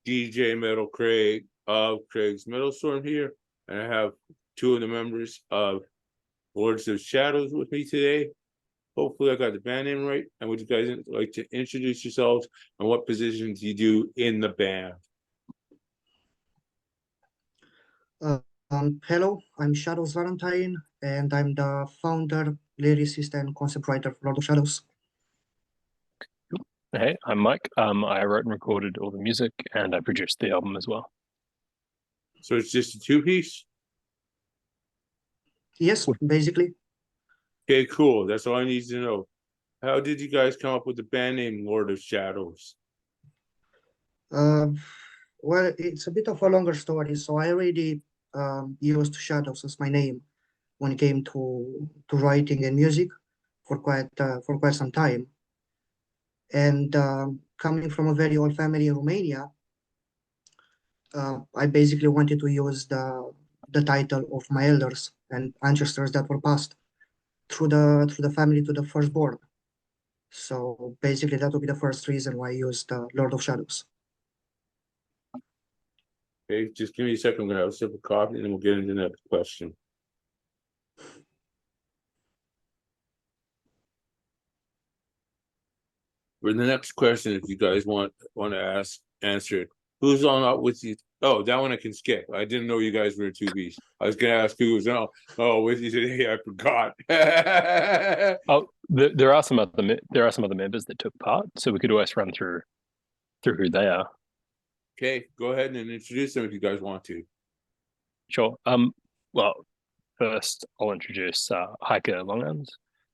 DJ Metal Craig of Craig's Metal Storm here, and I have two of the members of Lords of Shadows with me today. Hopefully I got the band name right. And would you guys like to introduce yourselves and what positions you do in the band? Hello, I'm Shadows Valentine, and I'm the founder, lyricist, and concept writer for Lord of Shadows. Hey, I'm Mike. I wrote and recorded all the music, and I produced the album as well. So it's just a two-piece? Yes, basically. Okay, cool. That's all I need to know. How did you guys come up with the band name Lord of Shadows? Well, it's a bit of a longer story. So I already used Shadows as my name when it came to writing and music for quite some time. And coming from a very old family in Romania, I basically wanted to use the title of my elders and ancestors that were passed through the family to the firstborn. So basically, that would be the first reason why I used Lord of Shadows. Okay, just give me a second. I'm gonna have a sip of coffee, and then we'll get into the next question. For the next question, if you guys want to answer it, who's on out with you? Oh, that one I can skip. I didn't know you guys were two beasts. I was gonna ask who was on with you today. I forgot. Oh, there are some other members that took part, so we could always run through who they are. Okay, go ahead and introduce them if you guys want to. Sure. Well, first I'll introduce Heike Longarms,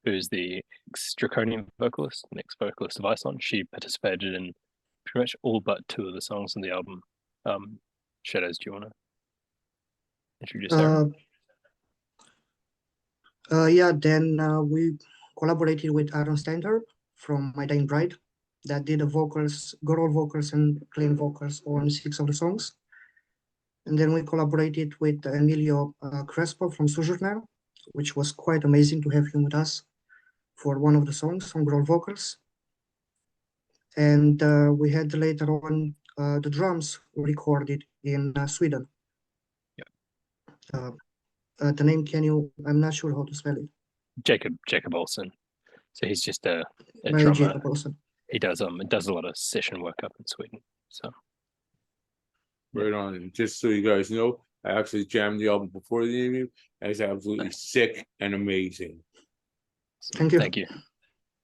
who's the ex-Draconian vocalist, and ex-vocalist of Ison. She participated in pretty much all but two of the songs on the album. Shadows, do you want to introduce her? Yeah, then we collaborated with Aaron Steinter from My Dying Bride that did the vocals, girl vocals and clean vocals on 6 of the songs. And then we collaborated with Emilio Crespo from Sojourner, which was quite amazing to have him with us for one of the songs on girl vocals. And we had later on the drums recorded in Sweden. Yeah. The name, I'm not sure how to spell it. Jacob Olsen. So he's just a drummer. Jacob Olsen. He does a lot of session work up in Sweden. So right on. And just so you guys know, I actually jammed the album before the interview, and it's absolutely sick and amazing. Thank you. Thank you.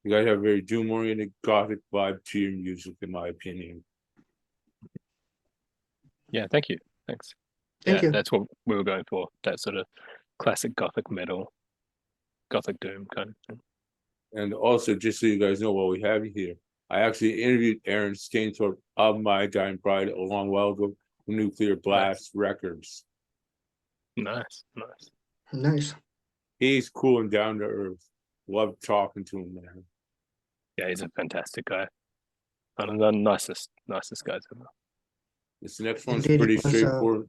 You guys have a very doom-oriented gothic vibe to your music, in my opinion. Yeah, thank you. Thanks. Thank you. That's what we were going for. That sort of classic gothic metal, gothic doom kind of thing. And also, just so you guys know, while we have you here, I actually interviewed Aaron Stainthorpe of My Dying Bride a long while ago from Nuclear Blast Records. Nice. He's cool and down to earth. Love talking to him, man. Yeah, he's a fantastic guy. One of the nicest guys ever. This next one's pretty straightforward.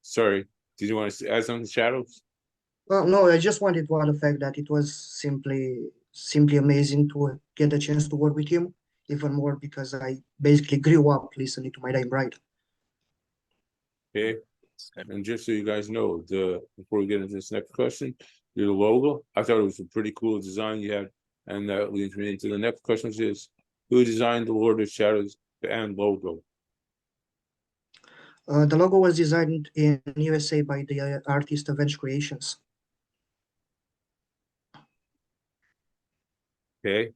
Sorry, did you want to add something, Shadows? Well, no, I just wanted to add the fact that it was simply amazing to get a chance to work with him, even more because I basically grew up listening to My Dying Bride. Okay, and just so you guys know, before we get into this next question, your logo, I thought it was a pretty cool design you had, and that leads me into the next question, which is, who designed the Lord of Shadows and logo? The logo was designed in USA by the artist Avenge Creations. Okay,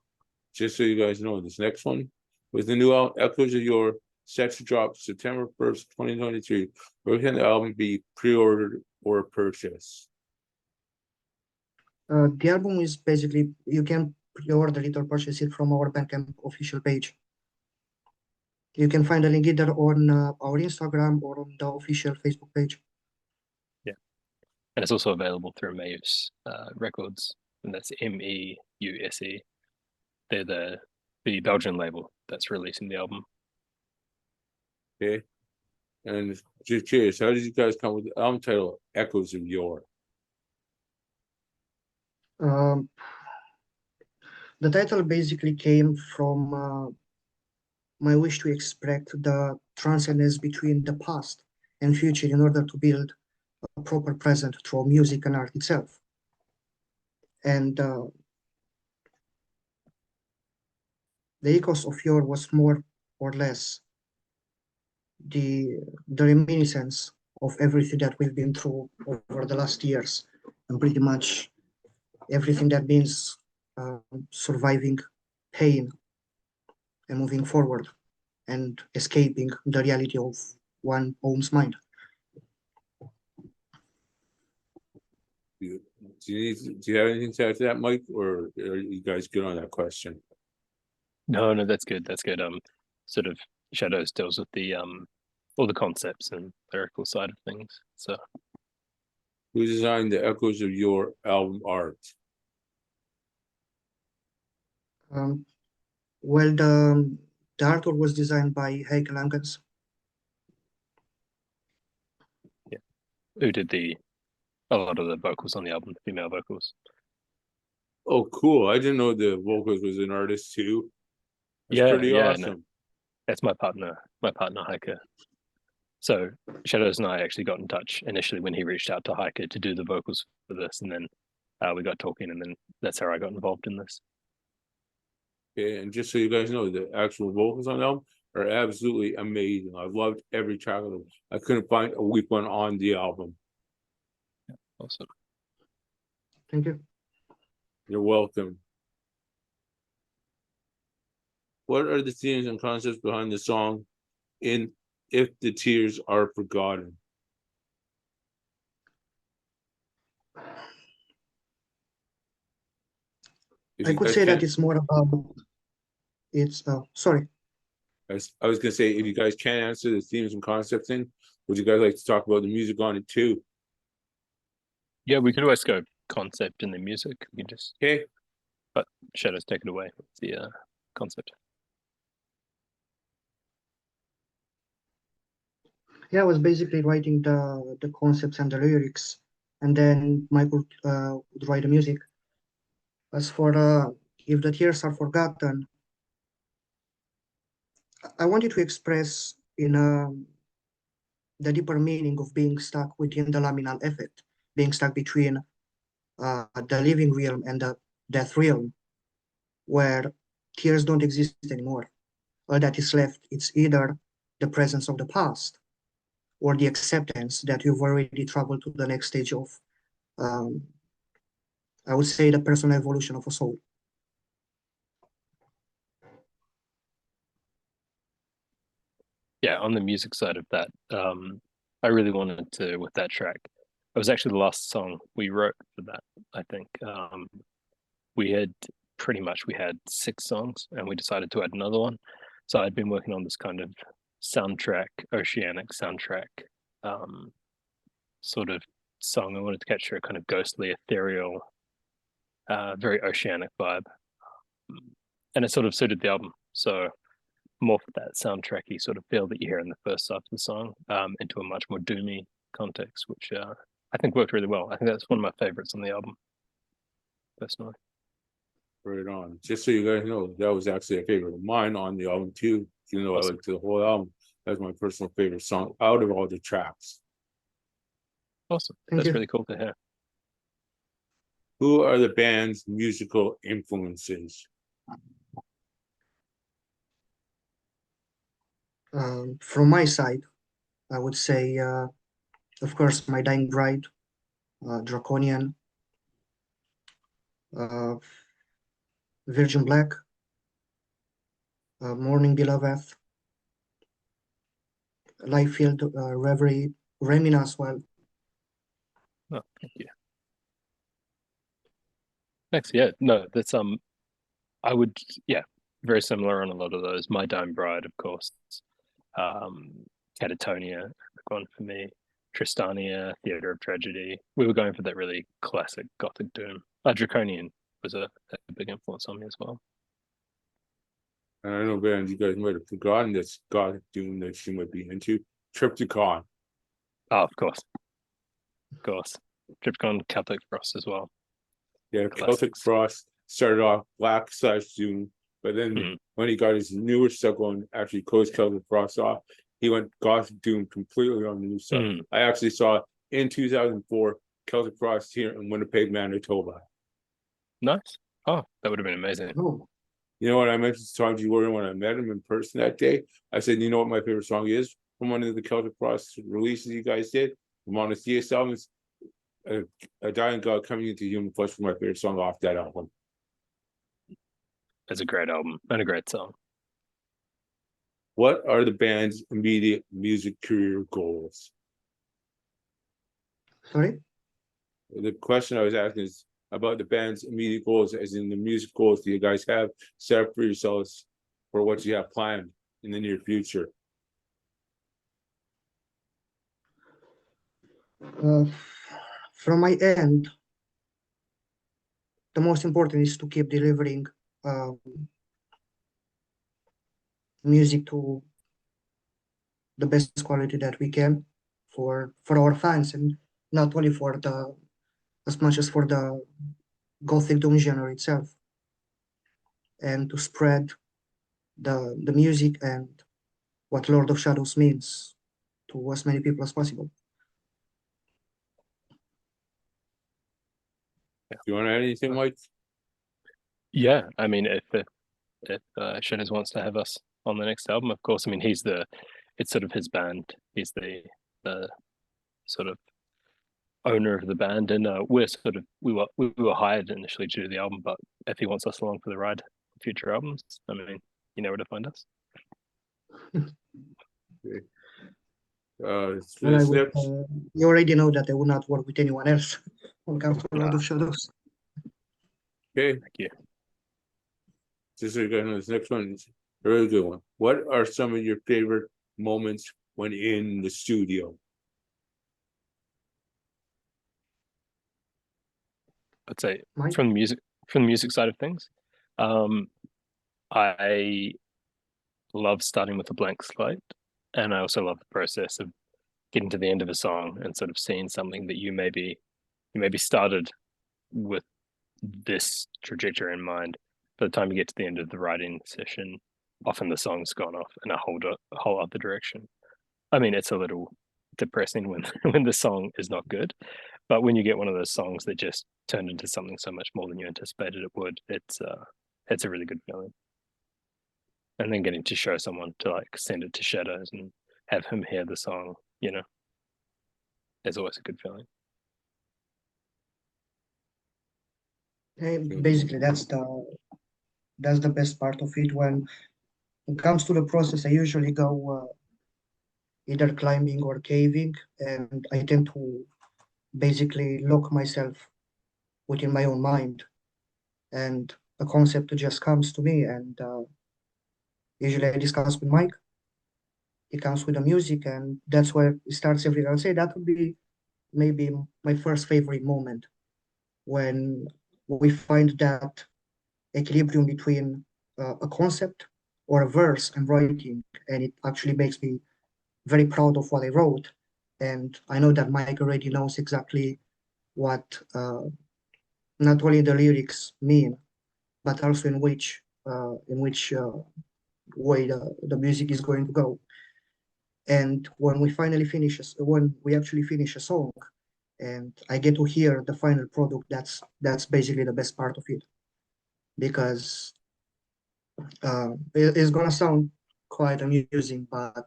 just so you guys know, this next one was the new album Echoes of Yore, set to drop September 1st, 2023. Where can the album be pre-ordered or purchased? The album is basically, you can pre-order it or purchase it from our Bandcamp official page. You can find a link either on our Instagram or on the official Facebook page. Yeah, and it's also available through Meuse Records, and that's MEUSE. They're the Belgian label that's releasing the album. Okay, and just curious, how did you guys come with the album title Echoes of Yore? The title basically came from my wish to express the transcendence between the past and future in order to build a proper present through music and art itself. And the echoes of yore was more or less the reminiscence of everything that we've been through over the last years, and pretty much everything that means surviving pain and moving forward and escaping the reality of one's own mind. Do you have anything to add to that, Mike, or are you guys good on that question? No, that's good. That's good. Sort of Shadows deals with the all the concepts and lyrical side of things. So Who designed the Echoes of Your album art? Well, the artwork was designed by Heike Langens. yeah, who did a lot of the vocals on the album, the female vocals. Oh, cool. I didn't know the vocals was an artist too. That's pretty awesome. No. That's my partner Heike. So Shadows and I actually got in touch initially when he reached out to Heike to do the vocals for this, and then we got talking, and then that's how I got involved in this. Okay, and just so you guys know, the actual vocals on the album are absolutely amazing. I've loved every track of them. I couldn't find a weak one on the album. Awesome. Thank you. You're welcome. What are the themes and concepts behind the song in If the Tears Are Forgotten? I could say that it's more about sorry. I was gonna say, if you guys can't answer the themes and concepts thing, would you guys like to talk about the music on it too? Yeah, we could always go concept and the music. We just Okay. But Shadows, take it away with the concept. Yeah, I was basically writing the concepts and the lyrics, and then Michael would write the music. As for If the Tears Are Forgotten, I wanted to express in the deeper meaning of being stuck within the liminal effect, being stuck between the living realm and the death realm, where tears don't exist anymore. All that is left, it's either the presence of the past or the acceptance that you've already traveled to the next stage of, I would say, the personal evolution of a soul. Yeah, on the music side of that, I really wanted to, with that track, it was actually the last song we wrote for that, I think. We had 6 songs and we decided to add another one. So I'd been working on this kind of soundtrack, oceanic soundtrack sort of song. I wanted to capture a kind of ghostly, ethereal, very oceanic vibe. And it sort of suited the album. So more for that soundtracky sort of feel that you hear in the first half of the song, into a much more doomy context, which I think worked really well. I think that's one of my favorites on the album, personally. Right on. Just so you guys know, that was actually a favorite of mine on the album too. Even though Awesome. I liked the whole album, that's my personal favorite song out of all the tracks. Awesome. Thank That's you. really cool to hear. Who are the band's musical influences? From my side, I would say, of course, My Dying Bride, Draconian, Virgin Black, Morning Beloved, Life Field, Reverie, Remina as well. Oh, thank you. Thanks. Yeah, no, that's I would, yeah, very similar on a lot of those. My Dying Bride, of course. Catatonia, big one for me. Tristania, Theatre of Tragedy. We were going for that really classic gothic doom. Draconian was a big influence on me as well. And I know bands you guys might have forgotten this gothic doom that you might be into. Triptychon. Oh, of course. Of course. Triptychon, Celtic Frost as well. Yeah, Classics. Celtic Frost started off black / doom, But then Mhm. when he got his newer stuff going, actually closed Celtic Frost off, he went gothic doom completely on the new stuff. Mhm. I actually saw in 2004 Celtic Frost here in Winnipeg, Manitoba. Nice. Oh, that would have been amazing. Oh, You know what I mentioned to Tom G. Warren when I met him in person that day? I said, you know what my favorite song is from one of the Celtic Frost releases you guys did? From on the CS albums, A Dying God Coming into Human Flesh was my favorite song off that album. It's a great album and a great song. What are the band's immediate music career goals? sorry. The question I was asking is about the band's immediate goals, as in the music goals do you guys have set up for yourselves for what you have planned in the near future? From my end, the most important is to keep delivering music to the best quality that we can for our fans, and not only for the as much as for the Gothic Doom genre itself, and to spread the music and what Lord of Shadows means to as many people as possible. Do you want to add anything, Mike? Yeah, I mean, if Shadows wants to have us on the next album, of course. I mean, it's sort of his band. He's the sort of owner of the band, and we were hired initially to do the album, but if he wants us along for the ride, future albums, I mean, you know where to find us. Well, This next, you already know that I would not work with anyone else when it comes to Lord of Shadows. okay, Thank you. this next one is a really good one. What are some of your favorite moments when in the studio? I'd say Mike? from the music side of things, I love starting with a blank slate, and I also love the process of getting to the end of a song and sort of seeing something that you maybe started with this trajectory in mind. By the time you get to the end of the writing session, often the song's gone off in a whole other direction. I mean, it's a little depressing when when the song is not good, but when you get one of those songs that just turned into something so much more than you anticipated it would, it's a really good feeling. And then getting to show someone to like send it to Shadows and have him hear the song, you know, is always a good feeling. Basically, that's the best part of it. When it comes to the process, I usually go either climbing or caving, and I tend to basically lock myself within my own mind, and a concept just comes to me, and usually I discuss with Mike. It comes with the music, and that's where it starts everything. I'll say that would be maybe my first favorite moment, when we find that equilibrium between a concept or a verse I'm writing, and it actually makes me very proud of what I wrote. And I know that Mike already knows exactly what not only the lyrics mean, but also in which way the music is going to go. And when we actually finish a song, and I get to hear the final product, that's basically the best part of it, because it's gonna sound quite amusing, but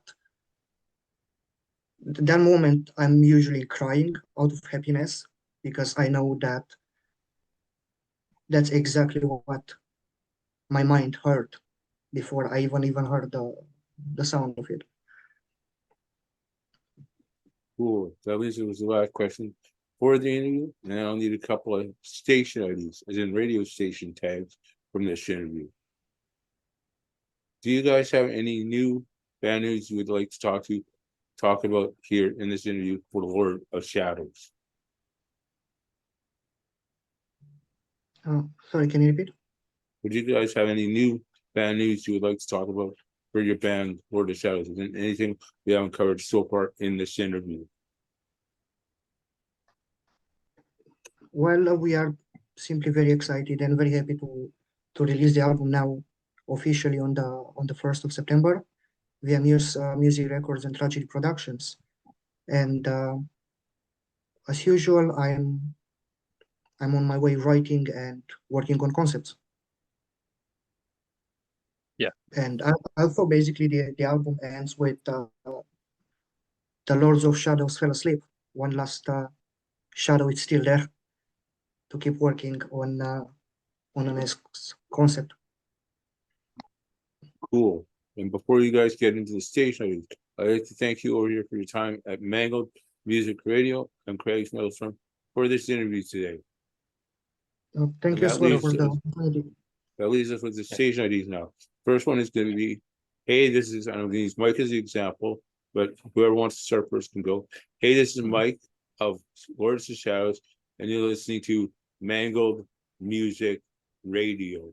that moment I'm usually crying out of happiness, because I know that that's exactly what my mind heard before I even heard the sound of it. Cool. So at least it was the last question for the interview, and I'll need a couple of station IDs, as in radio station tags from this interview. Do you guys have any new band news you would like to talk about here in this interview for the Lord of Shadows? Sorry, can you repeat? Would you guys have any new band news you would like to talk about for your band, Lord of Shadows? Is there anything we haven't covered so far in this interview? Well, we are simply very excited and very happy to release the album now officially on the 1st of September via Music Records and Tragedy Productions. And as usual, I'm on my way writing and working on concepts. Yeah. And I thought basically the album ends with the Lords of Shadows fell asleep. One last shadow is still there to keep working on a next concept. Cool. And before you guys get into the station, I'd like to thank you over here for your time at Mangled Music Radio and Craig's Middlestorm for this interview today. Thank you as well for the opportunity. That leaves us with the station IDs now. First one is going to be, hey, this is, I'm going to use Mike as the example, but whoever wants to start first can go. Hey, this is Mike of Lords of Shadows, and you're listening to Mangled Music Radio.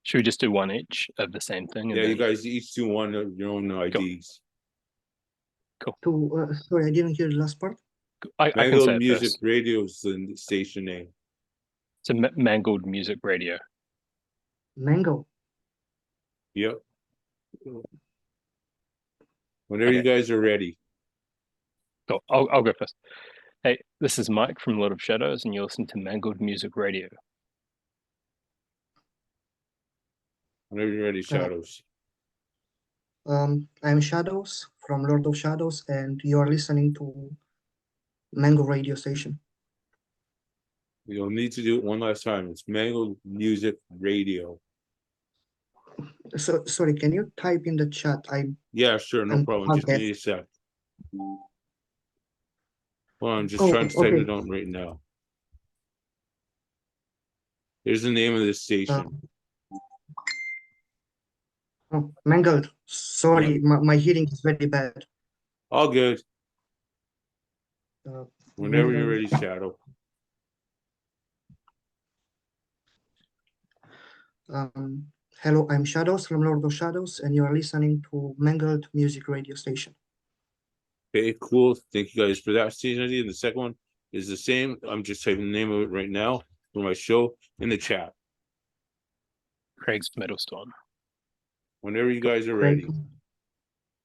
Should we just do one each of the same thing? Yeah, you guys each do one of your own IDs. Sorry, I didn't hear the last part. I can say Mangled it Music first. Radio is the station name. So Mangled Music Radio. Mango. Yep. Whenever you guys are ready. Cool. I'll go first. Hey, this is Mike from Lord of Shadows, and you're listening to Mangled Music Radio. Whenever you're ready, Shadows. I'm Shadows from Lord of Shadows, and you are listening to Mango Radio Station. You'll need to do it one last time. It's Mangled Music Radio. So sorry, can you type in the chat? Yeah, sure, no problem. Just give me a sec. Well, I'm just trying to type it on right now. Here's the name of the station. Mangled. Sorry, my hearing is very bad. All good. Whenever you're ready, Shadow. Hello, I'm Shadows from Lord of Shadows, and you are listening to Mangled Music Radio Station. Okay, cool. Thank you guys for that station ID. And the second one is the same. I'm just typing the name of it right now for my show in the chat. Craig's Middlestorm. Whenever you guys are ready.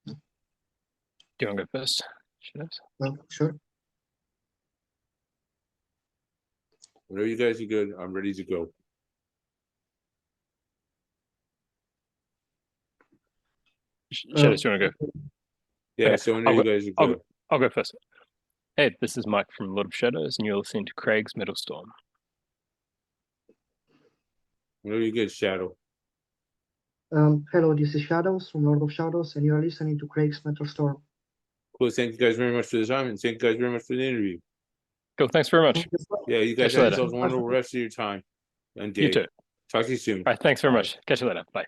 Do you want to go first? Shadows? Sure. Whenever you guys are good, I'm ready to go. Shadows, do you want to go? Yeah, Okay, so whenever you guys are good. I'll go first. Hey, this is Mike from Lord of Shadows, and you're listening to Craig's Middlestorm. Whenever you get Shadow. Hello, this is Shadows from Lord of Shadows, and you are listening to Craig's Middlestorm. Cool. Thank you guys very much for the time, and thank you guys very much for the interview. Cool. Thanks very much. Yeah, you guys Catch you have later. yourselves a wonderful rest of your time and day. You too. Talk to you soon. All right. Thanks very much. Catch you later. Bye.